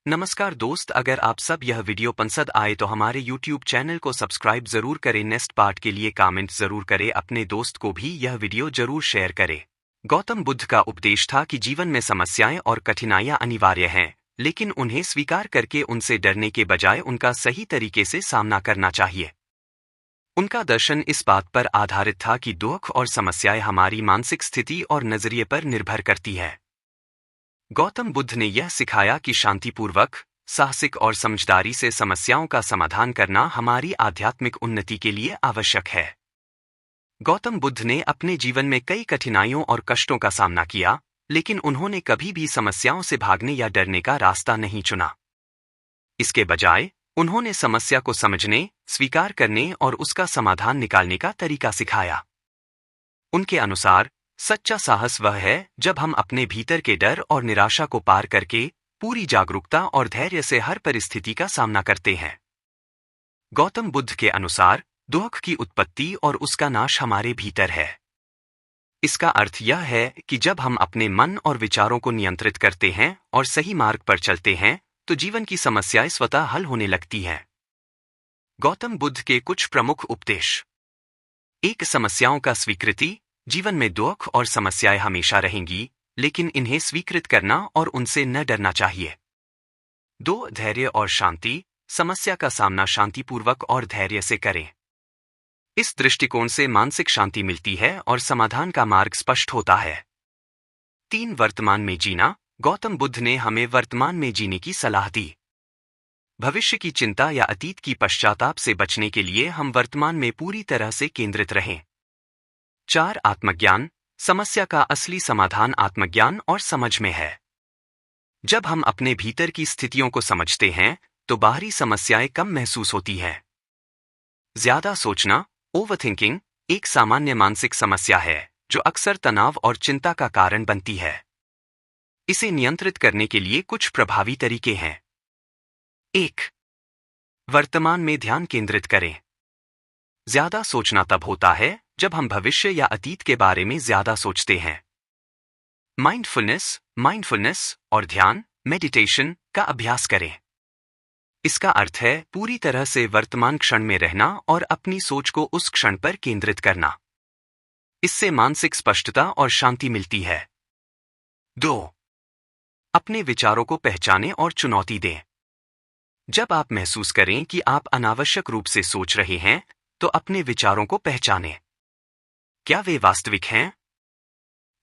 नमस्कार दोस्त, अगर आप सब यह वीडियो पसंद आए तो हमारे YouTube चैनल को सब्सक्राइब जरूर करें। नेक्स्ट पार्ट के लिए कमेंट जरूर करें। अपने दोस्त को भी यह वीडियो जरूर शेयर करें। गौतम बुद्ध का उपदेश था कि जीवन में समस्याएं और कठिनाइयां अनिवार्य हैं, लेकिन उन्हें स्वीकार करके उनसे डरने के बजाय उनका सही तरीके से सामना करना चाहिए। उनका दर्शन इस बात पर आधारित था कि दुख और समस्याएं हमारी मानसिक स्थिति और नजरिए पर निर्भर करती है। गौतम बुद्ध ने यह सिखाया कि शांतिपूर्वक, साहसिक और समझदारी से समस्याओं का समाधान करना हमारी आध्यात्मिक उन्नति के लिए आवश्यक है। गौतम बुद्ध ने अपने जीवन में कई कठिनाइयों और कष्टों का सामना किया, लेकिन उन्होंने कभी भी समस्याओं से भागने या डरने का रास्ता नहीं चुना। इसके बजाय उन्होंने समस्या को समझने, स्वीकार करने और उसका समाधान निकालने का तरीका सिखाया। उनके अनुसार सच्चा साहस वह है जब हम अपने भीतर के डर और निराशा को पार करके पूरी जागरूकता और धैर्य से हर परिस्थिति का सामना करते हैं। गौतम बुद्ध के अनुसार दुख की उत्पत्ति और उसका नाश हमारे भीतर है। इसका अर्थ यह है कि जब हम अपने मन और विचारों को नियंत्रित करते हैं और सही मार्ग पर चलते हैं, तो जीवन की समस्याएं स्वतः हल होने लगती हैं। गौतम बुद्ध के कुछ प्रमुख उपदेश। 1. समस्याओं का स्वीकृति। जीवन में दुख और समस्याएं हमेशा रहेंगी, लेकिन इन्हें स्वीकृत करना और उनसे न डरना चाहिए। 2. धैर्य और शांति। समस्या का सामना शांतिपूर्वक और धैर्य से करें। इस दृष्टिकोण से मानसिक शांति मिलती है और समाधान का मार्ग स्पष्ट होता है। 3. वर्तमान में जीना। गौतम बुद्ध ने हमें वर्तमान में जीने की सलाह दी। भविष्य की चिंता या अतीत की पश्चाताप से बचने के लिए हम वर्तमान में पूरी तरह से केंद्रित रहें। 4. आत्मज्ञान। समस्या का असली समाधान आत्मज्ञान और समझ में है। जब हम अपने भीतर की स्थितियों को समझते हैं, तो बाहरी समस्याएं कम महसूस होती हैं। ज्यादा सोचना, ओवरथिंकिंग, एक सामान्य मानसिक समस्या है जो अक्सर तनाव और चिंता का कारण बनती है। इसे नियंत्रित करने के लिए कुछ प्रभावी तरीके हैं। 1. वर्तमान में ध्यान केंद्रित करें। ज्यादा सोचना तब होता है जब हम भविष्य या अतीत के बारे में ज्यादा सोचते हैं। माइंडफुलनेस और ध्यान, मेडिटेशन का अभ्यास करें। इसका अर्थ है पूरी तरह से वर्तमान क्षण में रहना और अपनी सोच को उस क्षण पर केंद्रित करना। इससे मानसिक स्पष्टता और शांति मिलती है। 2. अपने विचारों को पहचानें और चुनौती दें। जब आप महसूस करें कि आप अनावश्यक रूप से सोच रहे हैं, तो अपने विचारों को पहचानें। क्या वे वास्तविक हैं?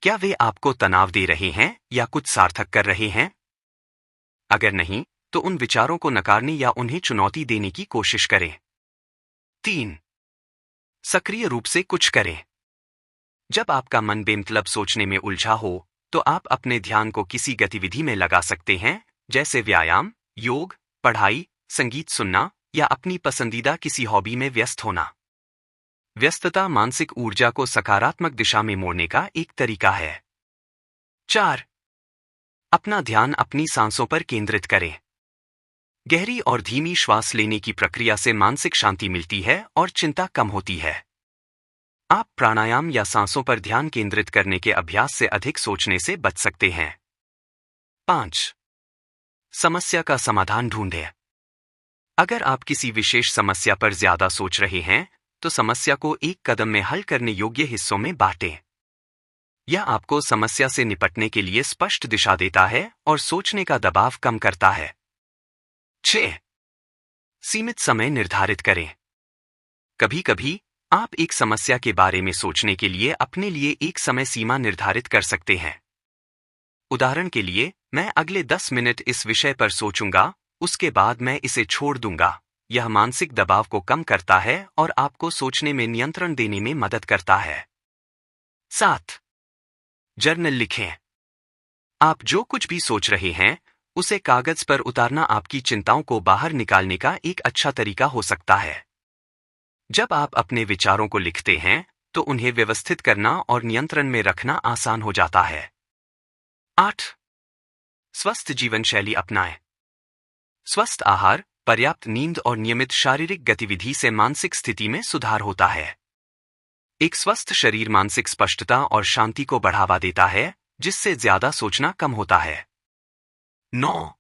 क्या वे आपको तनाव दे रहे हैं या कुछ सार्थक कर रहे हैं? अगर नहीं, तो उन विचारों को नकारने या उन्हें चुनौती देने की कोशिश करें। 3. सक्रिय रूप से कुछ करें। जब आपका मन बेमतलब सोचने में उलझा हो, तो आप अपने ध्यान को किसी गतिविधि में लगा सकते हैं, जैसे व्यायाम, योग, पढ़ाई, संगीत सुनना या अपनी पसंदीदा किसी हॉबी में व्यस्त होना। व्यस्तता मानसिक ऊर्जा को सकारात्मक दिशा में मोड़ने का एक तरीका है। 4. अपना ध्यान अपनी सांसों पर केंद्रित करें। गहरी और धीमी श्वास लेने की प्रक्रिया से मानसिक शांति मिलती है और चिंता कम होती है। आप प्राणायाम या सांसों पर ध्यान केंद्रित करने के अभ्यास से अधिक सोचने से बच सकते हैं। 5. समस्या का समाधान ढूंढें। अगर आप किसी विशेष समस्या पर ज्यादा सोच रहे हैं, तो समस्या को एक कदम में हल करने योग्य हिस्सों में बांटें। यह आपको समस्या से निपटने के लिए स्पष्ट दिशा देता है और सोचने का दबाव कम करता है। 6. सीमित समय निर्धारित करें। कभी कभी आप एक समस्या के बारे में सोचने के लिए अपने लिए एक समय सीमा निर्धारित कर सकते हैं। उदाहरण के लिए, मैं अगले 10 मिनट इस विषय पर सोचूंगा, उसके बाद मैं इसे छोड़ दूंगा। यह मानसिक दबाव को कम करता है और आपको सोचने में नियंत्रण देने में मदद करता है। 7. जर्नल लिखें। आप जो कुछ भी सोच रहे हैं, उसे कागज पर उतारना आपकी चिंताओं को बाहर निकालने का एक अच्छा तरीका हो सकता है। जब आप अपने विचारों को लिखते हैं, तो उन्हें व्यवस्थित करना और नियंत्रण में रखना आसान हो जाता है। 8. स्वस्थ जीवन शैली अपनाएं। स्वस्थ आहार, पर्याप्त नींद और नियमित शारीरिक गतिविधि से मानसिक स्थिति में सुधार होता है। एक स्वस्थ शरीर मानसिक स्पष्टता और शांति को बढ़ावा देता है, जिससे ज्यादा सोचना कम होता है। 9.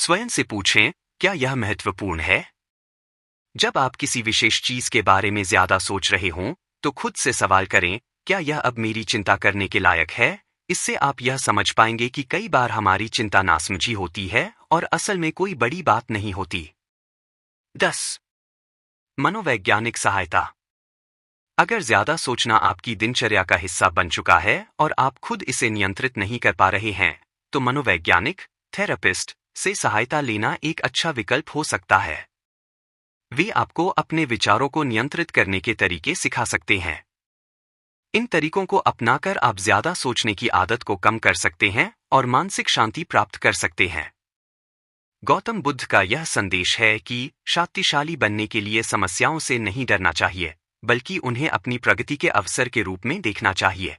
स्वयं से पूछें, क्या यह महत्वपूर्ण है? जब आप किसी विशेष चीज के बारे में ज्यादा सोच रहे हों, तो खुद से सवाल करें, क्या यह अब मेरी चिंता करने के लायक है? इससे आप यह समझ पाएंगे कि कई बार हमारी चिंता नासमझी होती है और असल में कोई बड़ी बात नहीं होती। 10. मनोवैज्ञानिक सहायता। अगर ज्यादा सोचना आपकी दिनचर्या का हिस्सा बन चुका है और आप खुद इसे नियंत्रित नहीं कर पा रहे हैं, तो मनोवैज्ञानिक थेरेपिस्ट से सहायता लेना एक अच्छा विकल्प हो सकता है। वे आपको अपने विचारों को नियंत्रित करने के तरीके सिखा सकते हैं। इन तरीकों को अपनाकर आप ज्यादा सोचने की आदत को कम कर सकते हैं और मानसिक शांति प्राप्त कर सकते हैं। गौतम बुद्ध का यह संदेश है कि शक्तिशाली बनने के लिए समस्याओं से नहीं डरना चाहिए, बल्कि उन्हें अपनी प्रगति के अवसर के रूप में देखना चाहिए।